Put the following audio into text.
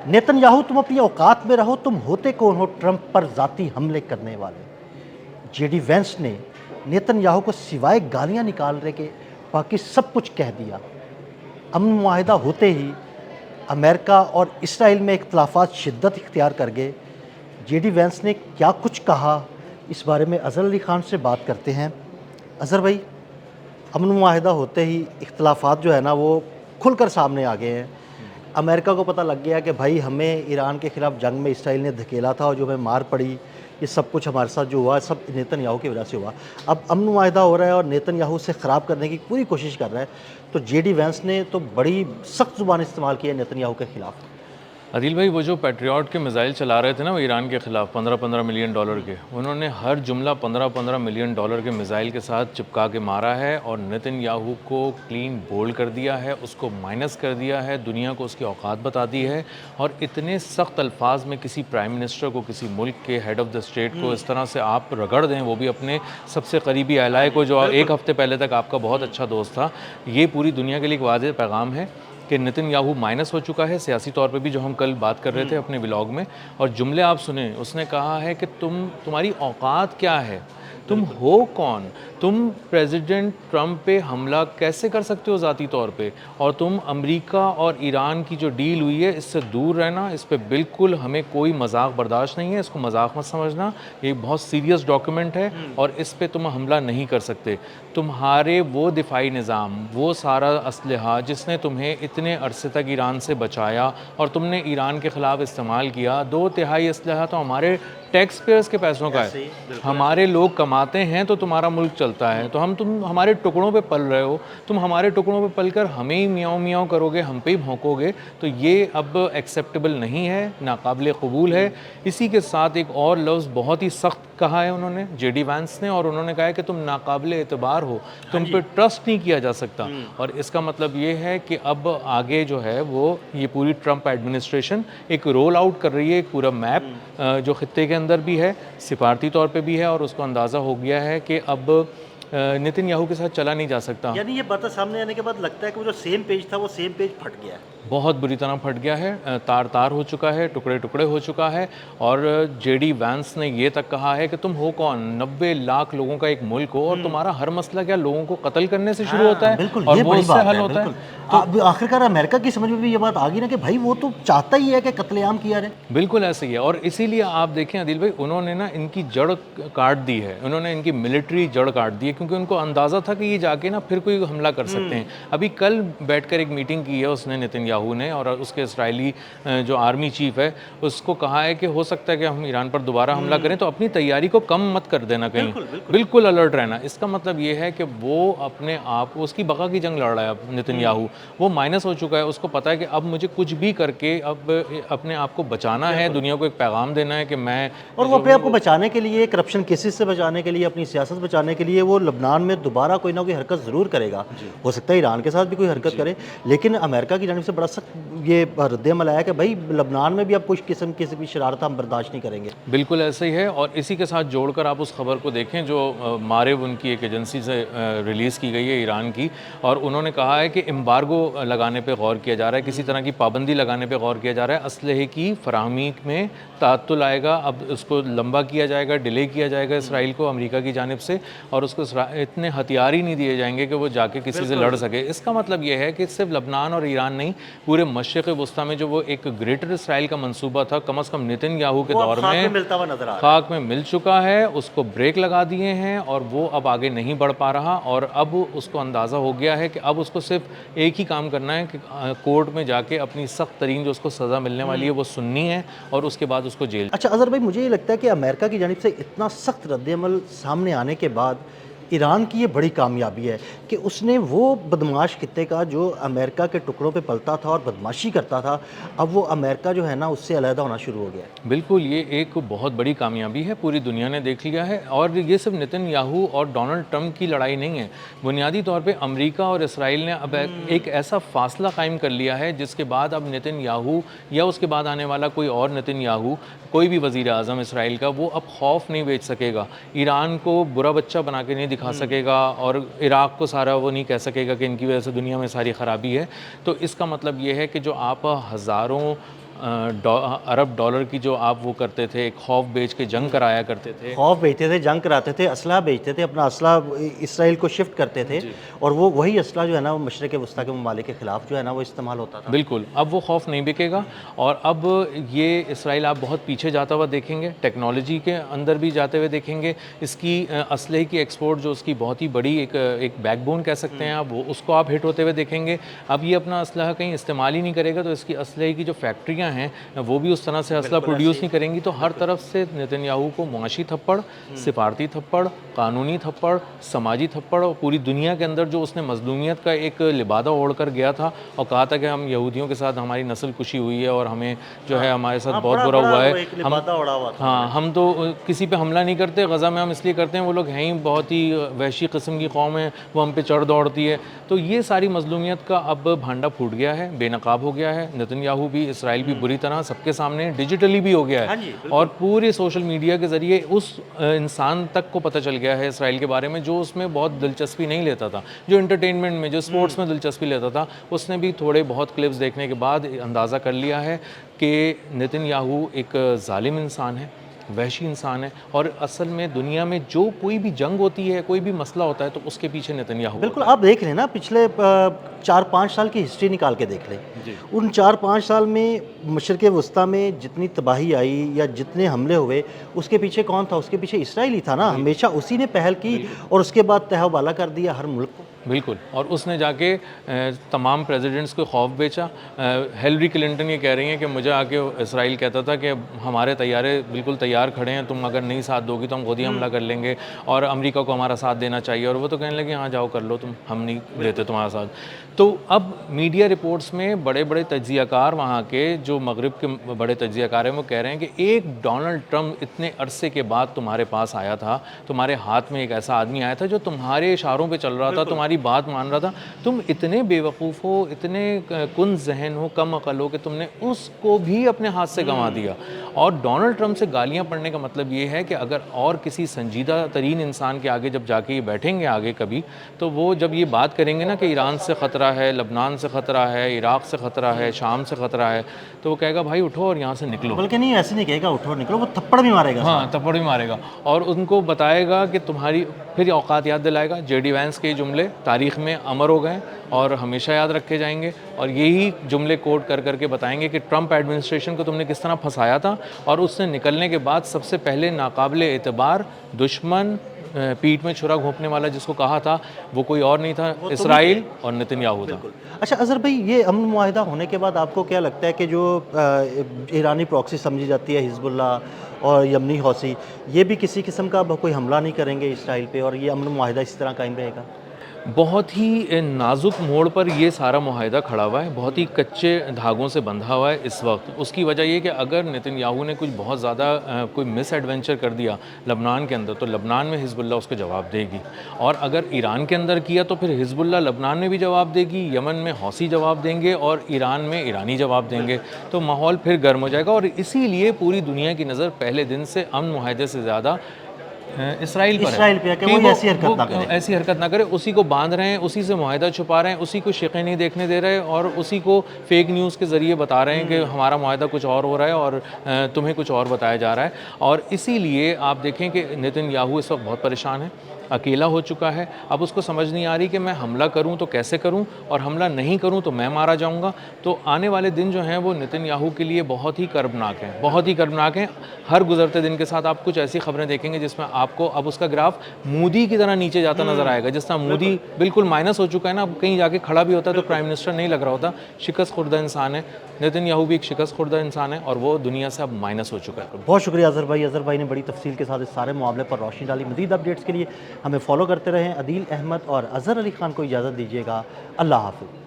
नेतन Yahoo तुम अपनी औकात में रहो, तुम होते कौन हो ट्रंप पर ज़ाती हमले करने वाले। जेडी वेंस ने नेतन याहू को सिवाय गालियां निकालने के बाकी सब कुछ कह दिया। अमन मुआहिदा होते ही अमेरिका और इसराइल में इख्तलाफात शिद्दत इख्तियार कर गए। जेडी वेंस ने क्या कुछ कहा, इस बारे में अज़हर अली ख़ान से बात करते हैं। अज़हर भाई, अमन मुआहिदा होते ही इख्तलाफात जो है ना वो खुलकर सामने आ गए हैं। अमेरिका को पता लग गया कि भाई हमें ईरान के ख़िलाफ़ जंग में इसराइल ने धकेला था और जो हमें मार पड़ी, ये सब कुछ हमारे साथ जो हुआ सब नेतन याहू की वजह से हुआ। अब अमन मुआहिदा हो रहा है और नेतन याहू से ख़राब करने की पूरी कोशिश कर रहा है। तो जेडी वेंस ने तो बड़ी सख्त ज़ुबान इस्तेमाल की है नेतन याहू के ख़िलाफ़। आदिल भाई, वो जो पैट्रियट के मिसाइल चला रहे थे ना वो ईरान के ख़िलाफ़ 15-15 मिलियन डॉलर के, उन्होंने हर जुमला 15-15 मिलियन डॉलर के मिसाइल के साथ चिपका के मारा है और नेतन याहू को क्लीन बोल्ड कर दिया है, उसको माइनस कर दिया है, दुनिया को उसकी औकात बता दी है। और इतने सख्त अल्फाज में किसी प्राइम मिनिस्टर को, किसी मुल्क के हेड ऑफ़ द स्टेट को इस तरह से आप रगड़ दें, वो भी अपने सबसे करीबी एलाय को जो एक हफ़्ते पहले तक आपका बहुत अच्छा दोस्त था, ये पूरी दुनिया के लिए एक वाज़ेह पैगाम है कि नेतन याहू माइनस हो चुका है सियासी तौर पे भी, जो हम कल बात कर रहे थे अपने व्लॉग में। और जुमले आप सुने, उसने कहा है कि तुम्हारी औकात क्या है, तुम हो कौन, तुम प्रेसिडेंट ट्रंप पे हमला कैसे कर सकते हो ज़ाती तौर पे, और तुम अमेरिका और ईरान की जो डील हुई है इससे दूर रहना, इस पे बिल्कुल हमें कोई मजाक बर्दाश्त नहीं है, इसको मजाक मत समझना, ये बहुत सीरियस डॉक्यूमेंट है और इस पे तुम हमला नहीं कर सकते। तुम्हारे वो दिफाई निज़ाम, वो सारा असलहा जिसने तुम्हें इतने अरसे तक ईरान से बचाया और तुमने ईरान के ख़िलाफ़ इस्तेमाल किया, 2/3 असलहा तो हमारे टैक्स पेयर्स के पैसों का है, हमारे लोग कमाते हैं तो तुम्हारा मुल्क चलता है। तो तुम हमारे टुकड़ों पे पल रहे हो, तुम हमारे टुकड़ों पे पल कर हमें ही मियाँ मियाँ करोगे, हम पे ही भौंकोगे, तो ये अब एक्सेप्टेबल नहीं है, नाकाबिल क़बूल है। इसी के साथ एक और लफ्ज़ बहुत ही सख्त कहा है उन्होंने, जेडी वैंस ने, और उन्होंने कहा है कि तुम नाकाबिल एतबार हो, तुम पे ट्रस्ट नहीं किया जा सकता। और इसका मतलब ये है कि अब आगे जो है वो ये पूरी ट्रंप एडमिनिस्ट्रेशन एक रोल आउट कर रही है, एक पूरा मैप जो खित्ते के अंदर भी है, सिफारती तौर पे भी है, और उसको अंदाज़ा हो गया है कि अब नेतन याहू के साथ चला नहीं जा सकता। यानी ये बातें सामने आने के बाद लगता है कि वो जो सेम पेज था वो सेम पेज फट गया है, बहुत बुरी तरह फट गया है, तार तार हो चुका है, टुकड़े टुकड़े हो चुका है। और जेडी वैंस ने ये तक कहा है कि तुम हो कौन, 90 लाख लोगों का एक मुल्क हो और तुम्हारा हर मसला क्या लोगों को कत्ल करने से शुरू होता है, बिल्कुल, और ये वो बड़ी उससे बात हल है, होता है। बिल्कुल। अब आखिरकार अमेरिका की समझ में भी ये बात आ गई ना कि भाई वो तो चाहता ही है कि कत्लेआम किया जाए। बिल्कुल ऐसे ही है, और इसीलिए आप देखें आदिल भाई, उन्होंने ना इनकी जड़ काट दी है, उन्होंने इनकी मिलिट्री जड़ काट दी है, क्योंकि उनको अंदाज़ा था कि ये जाके ना फिर कोई हमला कर सकते हैं। अभी कल बैठकर एक मीटिंग की है उसने, नेतन्याहू ने, और उसके इसराइली जो आर्मी चीफ है उसको कहा है कि हो सकता है कि हम ईरान पर दोबारा हमला करें, तो अपनी तैयारी को कम मत कर देना कहीं, बिल्कुल अलर्ट रहना। इसका मतलब ये है कि वो अपने आप, उसकी बका की जंग लड़ रहा है अब नेतन्याहू, वो माइनस हो चुका है, उसको पता है कि अब मुझे कुछ भी करके अब अपने आप को बचाना है, दुनिया को एक पैगाम देना है कि मैं, और वो अपने आप को बचाने के लिए, करप्शन केसेस से बचाने के लिए, अपनी सियासत बचाने के लिए वो लबनान में दोबारा कोई ना कोई हरकत ज़रूर करेगा। हो सकता है ईरान के साथ भी कोई हरकत करे, लेकिन अमेरिका की जानिब से बड़ा सख्त ये रद्द-ए-अमल आया कि भाई लबनान में भी अब कुछ किस्म की किसी भी शरारत हम बर्दाश्त नहीं करेंगे। बिल्कुल ऐसे ही है। और इसी के साथ जोड़कर आप उस खबर को देखें जो मारिव उनकी एक एजेंसी से रिलीज़ की गई है ईरान की, और उन्होंने कहा है कि एम्बार्गो लगाने पे गौर किया जा रहा है, किसी तरह की पाबंदी लगाने पे गौर किया जा रहा है, असलहे की फराहमी में ताअत्तुल आएगा, अब उसको लंबा किया जाएगा, डिले किया जाएगा इसराइल को अमेरिका की जानिब से, और उसको इतने हथियार ही नहीं दिए जाएंगे कि वो जाके किसी से लड़ सके। इसका मतलब ये है कि सिर्फ लबनान और ईरान नहीं, पूरे मशरिक़ वस्ता में जो वो एक ग्रेटर इसराइल का मंसूबा था, कम अज़ कम नेतन्याहू के दौर में मिलता हुआ नजर आ रहा है। खाक में मिल चुका है, उसको ब्रेक लगा दिए हैं और वो अब आगे नहीं बढ़ पा रहा। और अब उसको अंदाज़ा हो गया है कि अब उसको सिर्फ एक ही काम करना है कि कोर्ट में जाके अपनी सख्त तरीन जो उसको सज़ा मिलने वाली है वो सुननी है, और उसके बाद उसको जेल। अच्छा अज़हर भाई, मुझे ये लगता है कि अमेरिका की जानिब से इतना सख्त रद्द-ए-अमल सामने आने के बाद ईरान की ये बड़ी कामयाबी है कि उसने वो बदमाश खित्ते का जो अमेरिका के टुकड़ों पे पलता था और बदमाशी करता था, अब वो अमेरिका जो है ना उससे अलहदा होना शुरू हो गया है। बिल्कुल, ये एक बहुत बड़ी कामयाबी है, पूरी दुनिया ने देख लिया है। और ये सिर्फ नेतन्याहू और डोनाल्ड ट्रंप की लड़ाई नहीं है, बुनियादी तौर पे अमेरिका और इसराइल ने अब एक ऐसा फासला कायम कर लिया है जिसके बाद अब नेतन्याहू या उसके बाद आने वाला कोई और नेतन्याहू, कोई भी वज़ीर आज़म इसराइल का, वो अब खौफ नहीं बेच सकेगा, ईरान को बुरा बच्चा बना के नहीं दिखा सकेगा, और इराक़ को सारा वो नहीं कह सकेगा कि इनकी वजह से दुनिया में सारी ख़राबी है। तो इसका मतलब ये है कि जो आप हज़ारों अरब डॉलर की जो आप वो करते थे, एक खौफ बेच के जंग कराया करते थे। खौफ बेचते थे, जंग कराते थे, असलहा बेचते थे, अपना असलहा इसराइल को शिफ्ट करते थे, और वो वही असलहा जो है ना वो मशरक़ वस्ता के ममालिक के ख़िलाफ़ जो है ना वो इस्तेमाल होता था। बिल्कुल, अब वो खौफ नहीं बिकेगा, और अब ये इसराइल आप बहुत पीछे जाता हुआ देखेंगे, टेक्नोलॉजी के अंदर भी जाते हुए देखेंगे। इसकी असलहे की एक्सपोर्ट जो उसकी बहुत ही बड़ी एक बैकबोन कह सकते हैं आप, वो उसको आप हिट होते हुए देखेंगे। अब ये अपना असलहा कहीं इस्तेमाल ही नहीं करेगा, तो इसकी असलहे की जो फैक्ट्रियाँ हैं वो भी उस तरह से असलहा प्रोड्यूस नहीं करेंगी। तो हर तरफ से नेतन्याहू को मुआशी थप्पड़, सिफारती थप्पड़, कानूनी थप्पड़, समाजी थप्पड़, और पूरी दुनिया के अंदर जो उसने मजलूमियत का एक लिबादा ओढ़ कर गया था और कहा था कि हम यहूदियों के साथ हमारी नस्ल कुशी हुई है और हमें जो है हमारे साथ बहुत बुरा हुआ है, हम तो किसी पे हमला नहीं करते, गज़ा में हम इसलिए करते हैं वो लोग हैं ही बहुत ही वहशी किस्म की कौम है, वो हम पे चढ़ दौड़ती है। तो ये सारी मजलूमियत का अब भांडा फूट गया है, बेनकाब हो गया है। नेतन्याहू भी, इसराइल भी बुरी तरह सबके सामने डिजिटली भी हो गया है, और पूरे सोशल मीडिया के ज़रिए उस इंसान तक को पता चल गया है इसराइल के बारे में जो उसमें बहुत दिलचस्पी नहीं लेता था, जो एंटरटेनमेंट में, जो स्पोर्ट्स में दिलचस्पी लेता था, उसने भी थोड़े बहुत क्लिप्स देखने के बाद अंदाज़ा कर लिया है कि नेतन्याहू एक जालिम इंसान है, वहशी इंसान है, और असल में दुनिया में जो कोई भी जंग होती है, कोई भी मसला होता है, तो उसके पीछे नेतन्याहू। बिल्कुल, आप देख लें ना, पिछले 4-5 साल की हिस्ट्री निकाल के देख लें, उन 4-5 साल में मशरक़ वस्ता में जितनी तबाही आई या जितने हमले हुए, उसके पीछे कौन था? उसके पीछे इसराइल ही था ना, हमेशा उसी ने पहल की, और उसके बाद तहवाला कर दिया हर मुल्क को। बिल्कुल, और उसने जाके तमाम प्रेसिडेंट्स को खौफ बेचा। हिलरी क्लिंटन ये कह रही हैं कि मुझे आके इसराइल कहता था कि हमारे तैयारे बिल्कुल तैयार खड़े हैं, तुम अगर नहीं साथ दोगी तो हम खुद ही हमला कर लेंगे, और अमेरिका को हमारा साथ देना चाहिए। और वो तो कहने लगे हाँ जाओ कर लो तुम, हम नहीं देते तुम्हारा साथ। तो अब मीडिया रिपोर्ट्स में बड़े बड़े तज्ज़ियाकार, वहाँ के जो मगरिब के बड़े तज्ज़ियाकार हैं, वो कह रहे हैं कि एक डोनाल्ड ट्रंप इतने अरसे के बाद तुम्हारे पास आया था, तुम्हारे हाथ में एक ऐसा आदमी आया था जो तुम्हारे इशारों पे चल रहा था, तुम्हारी बात मान रहा था, तुम इतने बेवकूफ़ हो, इतने कुन जहन हो, कम अकल हो कि तुमने उसको भी अपने हाथ से गंवा दिया। और डोनाल्ड ट्रंप से गालियाँ पढ़ने का मतलब ये है कि अगर और किसी संजीदा तरीन इंसान के आगे जब जाके ये बैठेंगे आगे कभी, तो वो जब ये बात करेंगे ना कि ईरान से ख़तरा है, लबनान से ख़तरा है, इराक़ से ख़तरा है, शाम से ख़तरा है, तो वो कहेगा भाई उठो और यहाँ से निकलो। बल्कि नहीं, ऐसे नहीं कहेगा उठो निकलो, वो थप्पड़ भी मारेगा। हाँ, थप्पड़ भी मारेगा, और उनको बताएगा कि तुम्हारी, फिर औकात याद दिलाएगा। जेडी वैंस के जुमले तारीख़ में अमर हो गए और हमेशा याद रखे जाएंगे, और यही जुमले कोट कर करके बताएंगे कि ट्रंप एडमिनिस्ट्रेशन को तुमने किस तरह फंसाया था, और उससे निकलने के बाद सबसे पहले नाकाबिले एतबार दुश्मन, पीठ में छुरा घोंपने वाला जिसको कहा था, वो कोई और नहीं था, इसराइल और नेतन्याहू था। अच्छा अज़हर भाई, ये अमन मुआहिदा होने के बाद आपको क्या लगता है कि जो ईरानी प्रॉक्सी समझी जाती है हिजबुल्लाह और यमनी हौसी, ये भी किसी किस्म का कोई हमला नहीं करेंगे इसराइल पे, और ये अमन मुआहिदा इसी तरह कायम रहेगा? बहुत ही नाजुक मोड़ पर ये सारा मुआहिदा खड़ा हुआ है, बहुत ही कच्चे धागों से बंधा हुआ है इस वक्त। उसकी वजह ये कि अगर नेतन्याहू ने कुछ बहुत ज़्यादा कोई मिस एडवेंचर कर दिया लबनान के अंदर, तो लबनान में हिजबुल्लाह उसको जवाब देगी, और अगर ईरान के अंदर किया तो फिर हिजबुल्लाह लबनान में भी जवाब देगी, यमन में हौसी जवाब देंगे, और ईरान में ईरानी जवाब देंगे। तो माहौल फिर गर्म हो जाएगा, और इसीलिए पूरी दुनिया की नज़र पहले दिन से अमन मुआहिदे से ज़्यादा इसराइल पर है कि वो ऐसी हरकत ना करे, उसी को बांध रहे हैं, उसी से मुआहिदा छुपा रहे हैं, उसी को शिक़े नहीं देखने दे रहे, और उसी को फेक न्यूज़ के ज़रिए बता रहे हैं कि हमारा मुआहिदा कुछ और हो रहा है और तुम्हें कुछ और बताया जा रहा है। और इसीलिए आप देखें कि नेतन्याहू इस वक्त बहुत परेशान है, अकेला हो चुका है। अब उसको समझ नहीं आ रही कि मैं हमला करूं तो कैसे करूं, और हमला नहीं करूं तो मैं मारा जाऊंगा। तो आने वाले दिन जो हैं वो नेतन्याहू के लिए बहुत ही कर्बनाक हैं, बहुत ही कर्बनाक हैं। हर गुजरते दिन के साथ आप कुछ ऐसी खबरें देखेंगे जिसमें आपको अब उसका ग्राफ मोदी की तरह नीचे जाता नज़र आएगा। जिस तरह मोदी बिल्कुल माइनस हो चुका है ना, अब कहीं जाके खड़ा भी होता है तो प्राइम मिनिस्टर नहीं लग रहा होता, शिकस्त खुर्दा इंसान है। नेतन्याहू भी एक शिकस्त खुर्दा इंसान है, और वो दुनिया से अब माइनस हो चुका है। बहुत शुक्रिया अज़हर भाई। अज़हर भाई ने बड़ी तफसील के साथ इस सारे मामले पर रोशनी डाली। मज़ीद अपडेट्स के लिए हमें फॉलो करते रहें। अदील अहमद और अज़हर अली ख़ान को इजाज़त दीजिएगा। अल्लाह हाफ़िज़।